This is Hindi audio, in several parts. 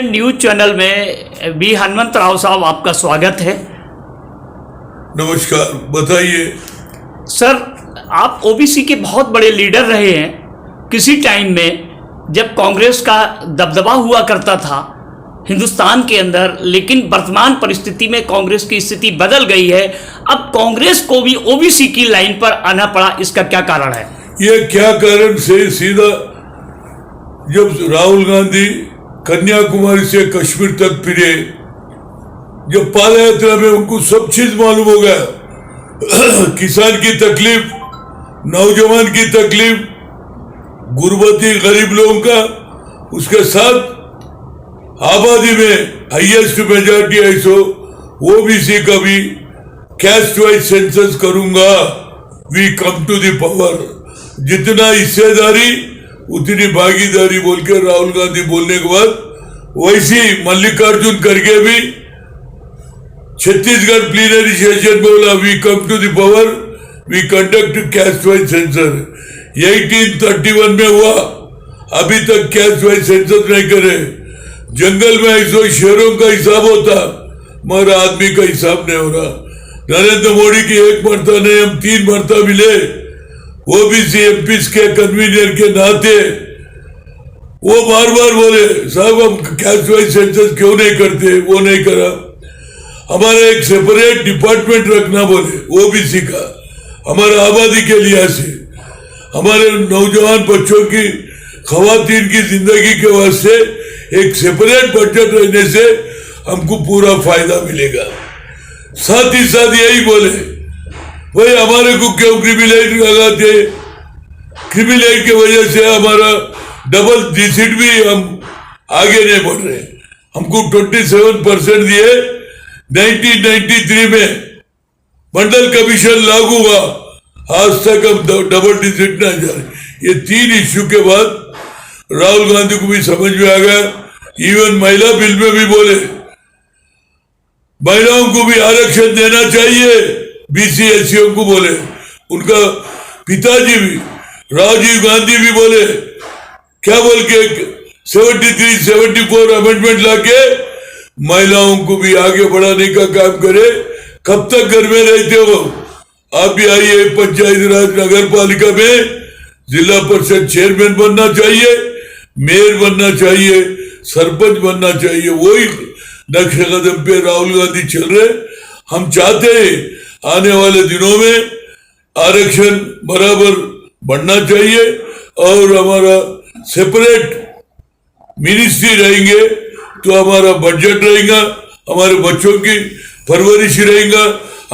न्यूज चैनल में बी हनुमंत राव साहब आपका स्वागत है। नमस्कार, बताइए। सर, आप ओबीसी के बहुत बड़े लीडर रहे हैं किसी टाइम में जब कांग्रेस का दबदबा हुआ करता था हिंदुस्तान के अंदर, लेकिन वर्तमान परिस्थिति में कांग्रेस की स्थिति बदल गई है। अब कांग्रेस को भी ओबीसी की लाइन पर आना पड़ा, इसका क्या कारण है? ये क्या कारण से सीधा जब राहुल गांधी कन्याकुमारी से कश्मीर तक फिरे, जब पाद यात्रा में उनको सब चीज मालूम हो गया किसान की तकलीफ, नौजवान की तकलीफ, गुर्बती गरीब लोगों का, उसके साथ आबादी में हाईएस्ट मेजॉरिटी ऐसो ओबीसी का भी कैस्ट वाइज सेंसस करूंगा, we come to the power, जितना हिस्सेदारी उतनी भागीदारी बोल के राहुल गांधी बोलने के बाद वैसी मल्लिकार्जुन खड़गे भी छत्तीसगढ़ प्लीनरी सेशन बोला, we come to the power, we conduct caste wise censor. 1831 में हुआ, अभी तक कैस्ट वाइज सेंसस नहीं करे। जंगल में ऐसो शेरों का हिसाब होता, मगर आदमी का हिसाब नहीं हो रहा। नरेंद्र मोदी की एक मरता नहीं, हम 3 मरता मिले ओबीसी एमपीज के कन्वीनर के नाते। वो बार बार बोले, साहब हम कैस्ट वाइज सेंसस क्यों नहीं करते, वो नहीं करा। हमारा एक सेपरेट डिपार्टमेंट रखना बोले ओबीसी का, हमारे आबादी के लिहाज से, हमारे नौजवान बच्चों की, खवातीन की जिंदगी के वास्ते एक सेपरेट बजट रहने से हमको पूरा फायदा मिलेगा। साथ ही साथ यही बोले, भाई हमारे को क्यों क्रिमिलेट लगाते, क्रिमिलेट की वजह से हमारा डबल डिजिट भी हम आगे नहीं बढ़ रहे। हमको 27% दिए 1993 में, मंडल कमीशन लागू हुआ, आज तक हम डबल डिजिट नहीं जा रहे। ये 3 इश्यू के बाद राहुल गांधी को भी समझ में आ गया। इवन महिला बिल में भी बोले महिलाओं को भी आरक्षण देना चाहिए, बीसी एससीओ को बोले। उनका पिताजी भी राजीव गांधी भी बोले, क्या बोल के 73-74 अमेंडमेंट लाके महिलाओं को भी आगे बढ़ाने का काम करे। कब तक घर में रहते हो? आप भी आइए, पंचायत राज नगर पालिका में जिला परिषद चेयरमैन बनना चाहिए, मेयर बनना चाहिए, सरपंच बनना चाहिए। वही नक्शे कदम पे राहुल गांधी चल रहे। हम चाहते हैं आने वाले दिनों में आरक्षण बराबर बढ़ना चाहिए और हमारा सेपरेट मिनिस्ट्री रहेंगे तो हमारा बजट रहेगा, हमारे बच्चों की परवरिश रहेगा,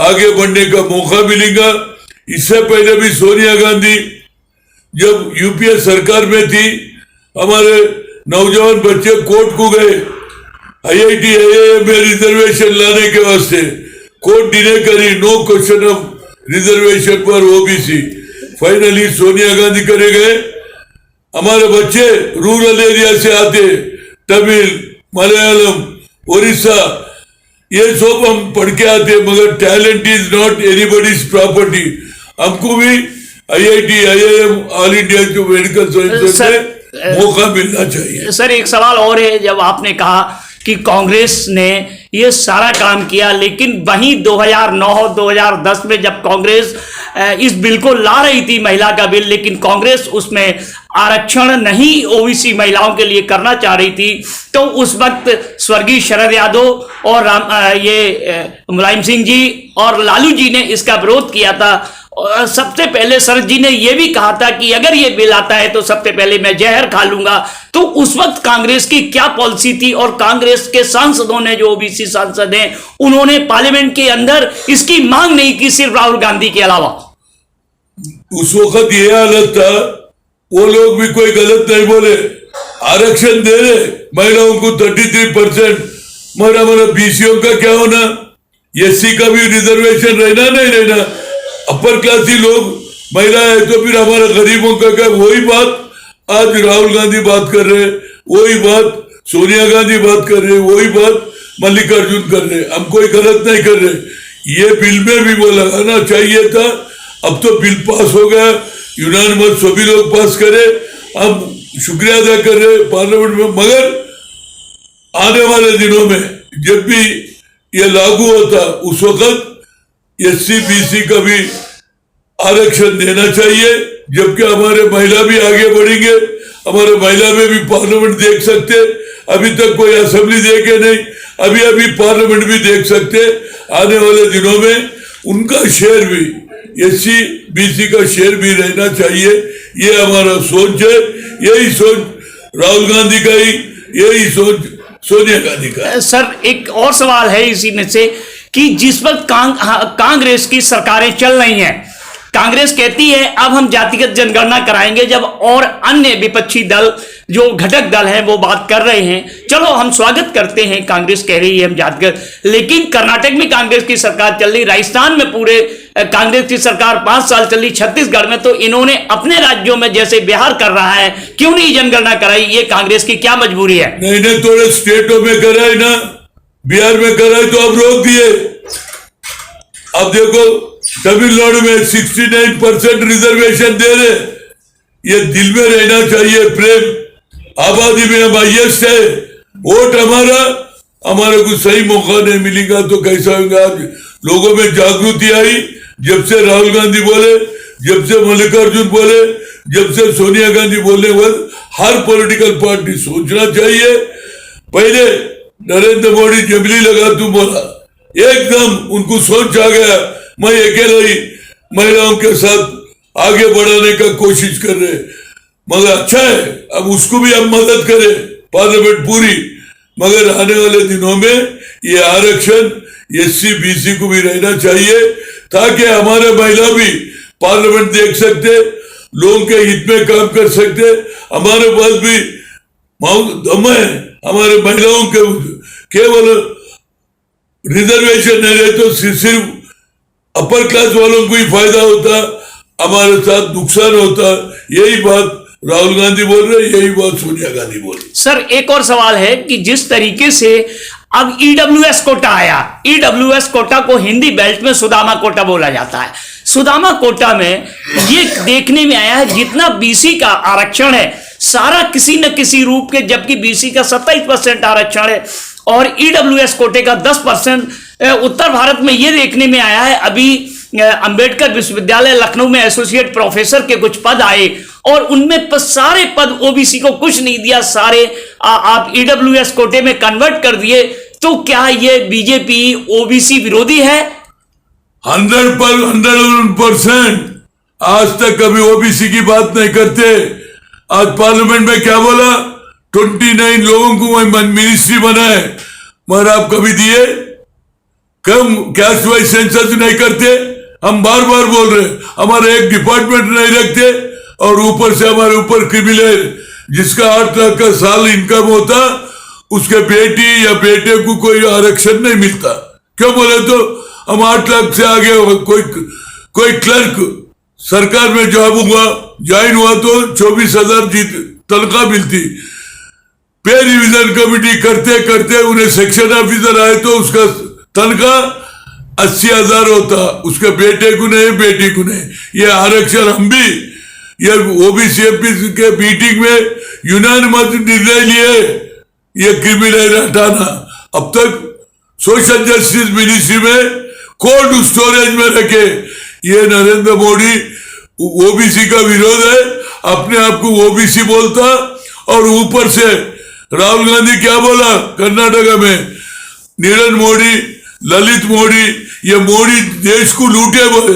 आगे बढ़ने का मौका मिलेगा। इससे पहले भी सोनिया गांधी जब यूपीए सरकार में थी, हमारे नौजवान बच्चे कोर्ट को गए IIT IIM में रिजर्वेशन लाने के वास्ते, कोर्ट डिले करी, नो क्वेश्चन ऑफ रिजर्वेशन पर ओबीसी। फाइनली सोनिया गांधी करे गए। हमारे बच्चे रूरल एरिया से आते, तमिल, मलयालम, उड़ीसा, ये सब हम पढ़ के आते, मगर talent is not anybody's property. हमको भी IIT IIM ऑल इंडिया जो मेडिकल साइंस में मौका मिलना चाहिए। सर, एक सवाल और है, जब आपने कहा कि कांग्रेस ने ये सारा काम किया, लेकिन वहीं 2009-2010 में जब कांग्रेस इस बिल को ला रही थी, महिला का बिल, लेकिन कांग्रेस उसमें आरक्षण नहीं ओबीसी महिलाओं के लिए करना चाह रही थी, तो उस वक्त स्वर्गीय शरद यादव और मुलायम सिंह जी और लालू जी ने इसका विरोध किया था। और सबसे पहले शरद जी ने यह भी कहा था कि अगर ये बिल आता है तो सबसे पहले मैं जहर खा लूंगा। तो उस वक्त कांग्रेस की क्या पॉलिसी थी? और कांग्रेस के सांसदों ने, जो ओबीसी सांसद हैं, उन्होंने पार्लियामेंट के अंदर इसकी मांग नहीं की, सिर्फ राहुल गांधी के अलावा। उस वक्त ये हालत था, वो लोग भी कोई गलत नहीं बोले, आरक्षण दे रहे महिलाओं को 33%, मगर हमारा बीसीओ का क्या होना, एससी का भी रिजर्वेशन रहना नहीं रहना, अपर क्लासी लोग महिला है तो फिर हमारा गरीबों का क्या? वही बात आज राहुल गांधी बात कर रहे, वही बात सोनिया गांधी बात कर रहे, वही बात मल्लिकार्जुन कर रहे। हम कोई गलत नहीं कर रहे। ये बिल में भी वो लगाना चाहिए था। अब तो बिल पास हो गया, यूनानिमस सभी लोग पास करे, हम शुक्रिया अदा कर रहे पार्लियामेंट में, मगर आने वाले दिनों में जब भी ये लागू होता उस वक्त एससी बीसी का भी आरक्षण देना चाहिए, जबकि हमारे महिला भी आगे बढ़ेंगे, हमारे महिला में भी पार्लियामेंट देख सकते, अभी तक कोई असेंबली देखे नहीं, अभी अभी पार्लियामेंट भी देख सकते। आने वाले दिनों में उनका शेयर भी, एससी बीसी का शेयर भी रहना चाहिए, ये हमारा सोच है। यही सोच राहुल गांधी का ही, यही सोच सोनिया गांधी का। सर एक और सवाल है इसी में से कि जिस वक्त कांग्रेस की सरकारें चल रही हैं, कांग्रेस कहती है अब हम जातिगत जनगणना कराएंगे, जब और अन्य विपक्षी दल जो घटक दल हैं वो बात कर रहे हैं। चलो हम स्वागत करते हैं, कांग्रेस कह रही है हम जातिगत, लेकिन कर्नाटक में कांग्रेस की सरकार चल रही, राजस्थान में पूरे कांग्रेस की सरकार 5 साल चल रही, छत्तीसगढ़ में तो इन्होंने अपने राज्यों में जैसे बिहार कर रहा है क्यों नहीं जनगणना कराई? ये कांग्रेस की क्या मजबूरी है? नहीं थोड़े स्टेटों में कराई ना, बिहार में कराई तो अब रोक दिए। अब देखो तमिलनाडु में 69% रिजर्वेशन दे रहे, ये दिल में रहना चाहिए प्रेम। आबादी में हम हाईएस्ट है, वोट हमारे को सही मौका नहीं मिलेगा तो कैसा होगा? आज लोगों में जागृति आई, जब से राहुल गांधी बोले, जब से मल्लिकार्जुन बोले, जब से सोनिया गांधी बोलने बाद हर पॉलिटिकल पार्टी सोचना चाहिए। पहले नरेंद्र मोदी जबली लगा तू बोला, एकदम उनको सोच आ गया मैं अकेला ही महिलाओं के साथ आगे बढ़ाने का कोशिश कर रहे, मगर अच्छा है अब उसको भी हम मदद करें, पार्लियामेंट पूरी। मगर आने वाले दिनों में ये आरक्षण एससी बीसी को भी रहना चाहिए, ताकि हमारे महिला भी पार्लियामेंट देख सकते, लोगों के हित में काम कर सकते। हमारे पास भी दम है, हमारे महिलाओं के केवल रिजर्वेशन नहीं रहे तो सिर्फ अपर क्लास वालों को ही फायदा होता, हमारे साथ नुकसान होता। यही बात राहुल गांधी बोल रहे, यही बात सोनिया गांधी बोल रही। सर एक और सवाल है कि जिस तरीके से अब ईडब्ल्यूएस कोटा आया, ईडब्ल्यूएस कोटा को हिंदी बेल्ट में सुदामा कोटा बोला जाता है। सुदामा कोटा में ये देखने में आया है जितना बीसी का आरक्षण है सारा किसी न किसी रूप के, जबकि बीसी का 27% आरक्षण है और ईडब्ल्यूएस कोटे का 10%। उत्तर भारत में यह देखने में आया है, अभी अंबेडकर विश्वविद्यालय लखनऊ में एसोसिएट प्रोफेसर के कुछ पद आए और उनमें सारे पद ओबीसी को कुछ नहीं दिया, सारे आप ईडब्ल्यूएस कोटे में कन्वर्ट कर दिए। तो क्या ये बीजेपी ओबीसी विरोधी है? 100% आज तक कभी ओबीसी की बात नहीं करते। आज पार्लियामेंट में क्या बोला, 29 लोगों को मिनिस्ट्री बनाए, मगर आप कभी दिए? कम कैस्ट वाइज सेंसस नहीं करते। हम बार बार बोल रहे हमारे एक डिपार्टमेंट नहीं रखते और ऊपर से हमारे ऊपर क्रिमिनल जिसका 8 लाख का साल इनकम होता उसके बेटी या बेटे को कोई आरक्षण नहीं मिलता। क्यों बोले तो हम 8 लाख से आगे कोई क्लर्क सरकार में जॉब हुआ ज्वाइन हुआ तो 24,000 तनख्वाह मिलती। पे रिविजन कमेटी करते करते उन्हें सेक्शन ऑफिसर आए तो उसका तनख्वाह 80,000 होता, उसके बेटे को नहीं बेटी को नहीं। ये आरक्षण हम भी ये ओबीसी के मीटिंग में यूनानिमस निर्णय लिए ये क्रिमिनल हटाना। अब तक सोशल जस्टिस मिनिस्ट्री में कोल्ड स्टोरेज में रखे। ये नरेंद्र मोदी ओबीसी का विरोध है, अपने आप को ओबीसी बोलता और ऊपर से राहुल गांधी क्या बोला कर्नाटक में, नीरज मोदी ललित मोदी, ये मोदी देश को लूटे बोले।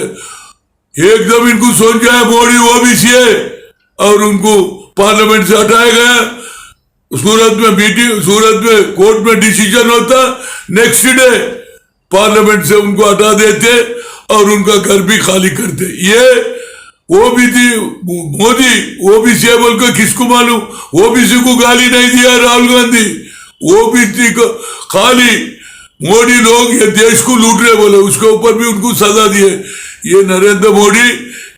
एकदम इनको सोच गया मोदी ओबीसी है और उनको पार्लियामेंट से हटाया गया। सूरत में मीटिंग, सूरत में कोर्ट में डिसीजन होता, नेक्स्ट डे पार्लियामेंट से उनको हटा देते और उनका घर भी खाली करते। ये ओबीसी मोदी ओबीसी है बोल कर किसको मालूम? ओबीसी को गाली नहीं दिया राहुल गांधी, ओबीसी को खाली मोदी लोग ये देश को लूट रहे बोले, उसके ऊपर भी उनको सजा दिए। ये नरेंद्र मोदी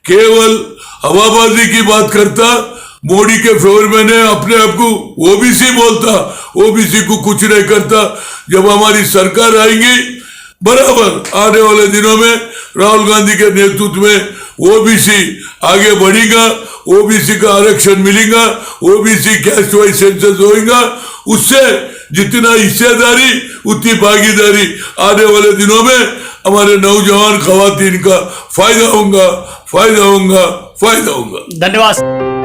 केवल हवाबाजी की बात करता, मोदी के फेवर में ने अपने आप को ओबीसी बोलता, ओबीसी को कुछ नहीं करता। जब हमारी सरकार आएगी बराबर आने वाले दिनों में राहुल गांधी के नेतृत्व में ओबीसी आगे बढ़ेगा, ओबीसी का आरक्षण मिलेगा, ओबीसी कैस्ट वाइज सेंसस होगा, उससे जितना हिस्सेदारी उतनी भागीदारी आने वाले दिनों में हमारे नौजवान खवातीन का फायदा होगा, फायदा होगा, फायदा होगा। धन्यवाद।